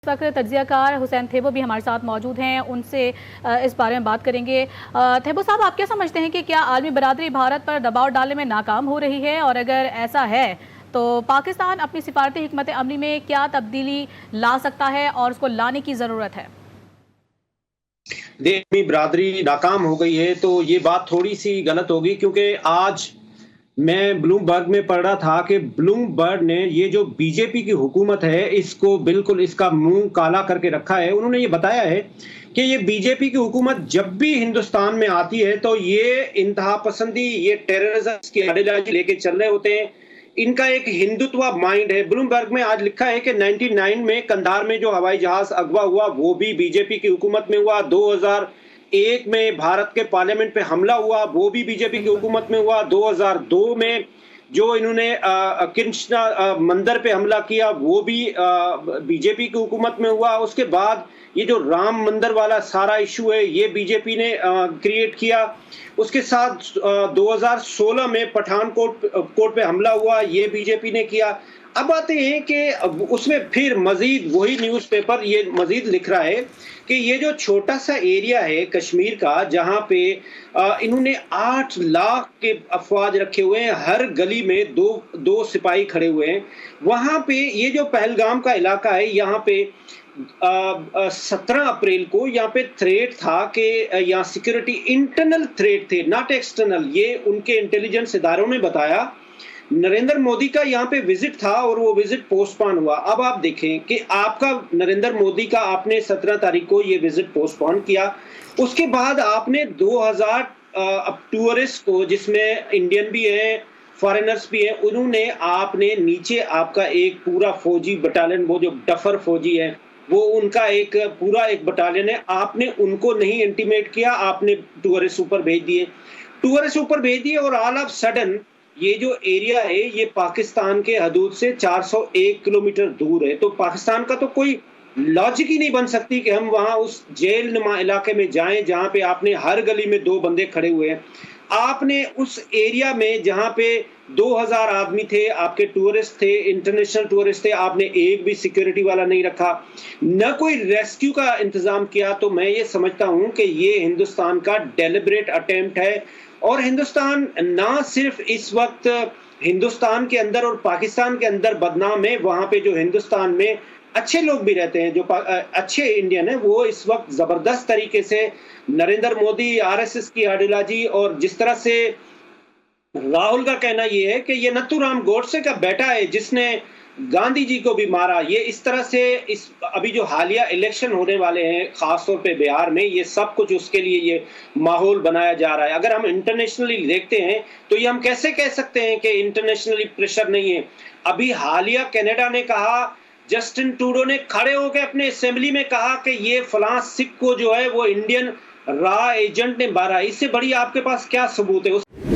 इस वक्त तज्जियाकार हुसैन थेबो भी हमारे साथ मौजूद हैं, उनसे इस बारे में बात करेंगे। थेबो साहब, आप क्या समझते हैं कि क्या आलमी बरादरी भारत पर दबाव डालने में नाकाम हो रही है, और अगर ऐसा है तो पाकिस्तान अपनी सिफारती हिकमत अमली में क्या तब्दीली ला सकता है और उसको लाने की ज़रूरत है? देश में बरादरी नाकाम हो गई है तो ये बात थोड़ी सी गलत होगी, क्योंकि आज मैं ब्लूमबर्ग में पढ़ रहा था कि ब्लूमबर्ग ने ये जो बीजेपी की हुकूमत है इसको बिल्कुल इसका मुंह काला करके रखा है। उन्होंने ये बताया है कि ये बीजेपी की हुकूमत जब भी हिंदुस्तान में आती है तो ये इंतहा पसंदी, ये टेररिज्म की आइडियोलॉजी लेके चल रहे होते हैं। इनका एक हिंदुत्व माइंड है। ब्लूमबर्ग में आज लिखा है कि 99 में कंधार में जो हवाई जहाज अगवा हुआ वो भी बीजेपी की हुकूमत में हुआ। 2001 में भारत के पार्लियामेंट पे हमला हुआ वो भी बीजेपी की हुकूमत में हुआ। 2002 में जो इन्होंने कृष्णा मंदिर पे हमला किया वो भी बीजेपी की हुकूमत में हुआ। उसके बाद ये जो राम मंदिर वाला सारा इशू है ये बीजेपी ने क्रिएट किया। उसके साथ 2016 में पठानकोट पे हमला हुआ, ये बीजेपी ने किया। अब आते हैं कि उसमें फिर मजीद वही न्यूज़पेपर ये मजीद लिख रहा है कि ये जो छोटा सा एरिया है कश्मीर का, जहां पे इन्होंने 8 लाख के अफवाज रखे हुए हैं, हर गली में दो सिपाही खड़े हुए हैं। वहां पे ये जो पहलगाम का इलाका है, यहाँ पे 17 अप्रैल को यहाँ पे थ्रेट था कि यहाँ सिक्योरिटी इंटरनल थ्रेट थे, नॉट एक्सटर्नल। ये उनके इंटेलिजेंस इदारों ने बताया। नरेंद्र मोदी का यहाँ पे विजिट था और वो विजिट पोस्टपोन हुआ। अब आप देखें कि आपका नरेंद्र मोदी का आपने 17 तारीख को ये विजिट पोस्टपोन किया। उसके बाद आपने 2000 टूरिस्ट को, जिसमें इंडियन भी हैं, फॉरेनर्स भी हैं, उन्होंने आपने नीचे आपका एक पूरा फौजी बटालियन, वो जो डफर फौजी है वो उनका एक पूरा एक बटालियन है, आपने उनको नहीं इंटीमेट किया, आपने टूरिस्ट ऊपर भेज दिए और ऑल ऑफ सडन ये जो एरिया है ये पाकिस्तान के हदूद से 401 किलोमीटर दूर है। तो पाकिस्तान का तो कोई लॉजिक ही नहीं बन सकती कि हम वहां उस जेल नुमा इलाके में जाएं जहां पे आपने हर गली में 2 बंदे खड़े हुए हैं। आपने उस एरिया में जहां पे 2000 आदमी थे, आपके टूरिस्ट थे, इंटरनेशनल टूरिस्ट थे, आपने एक भी सिक्योरिटी वाला नहीं रखा, न कोई रेस्क्यू का इंतजाम किया। तो मैं ये समझता हूं कि ये हिंदुस्तान का डेलिब्रेट अटेम्प्ट है। और हिंदुस्तान ना सिर्फ इस वक्त हिंदुस्तान के अंदर और पाकिस्तान के अंदर बदनाम है, वहां पे जो हिंदुस्तान में अच्छे लोग भी रहते हैं, जो अच्छे इंडियन है, वो इस वक्त जबरदस्त तरीके से नरेंद्र मोदी, आरएसएस की आइडियोलॉजी, और जिस तरह से राहुल का कहना यह है कि ये नथुराम गोडसे का बेटा है जिसने गांधी जी को भी मारा, ये इस तरह से इस अभी जो हालिया इलेक्शन होने वाले हैं खासतौर पे बिहार में, ये सब कुछ उसके लिए ये माहौल बनाया जा रहा है। अगर हम इंटरनेशनली देखते हैं तो ये हम कैसे कह सकते हैं कि इंटरनेशनली प्रेशर नहीं है। अभी हालिया कनाडा ने कहा, जस्टिन ट्रूडो ने खड़े होकर अपने असेंबली में कहा कि ये फलां सिख को जो है वो इंडियन रॉ एजेंट ने मारा। इससे बड़ी आपके पास क्या सबूत है?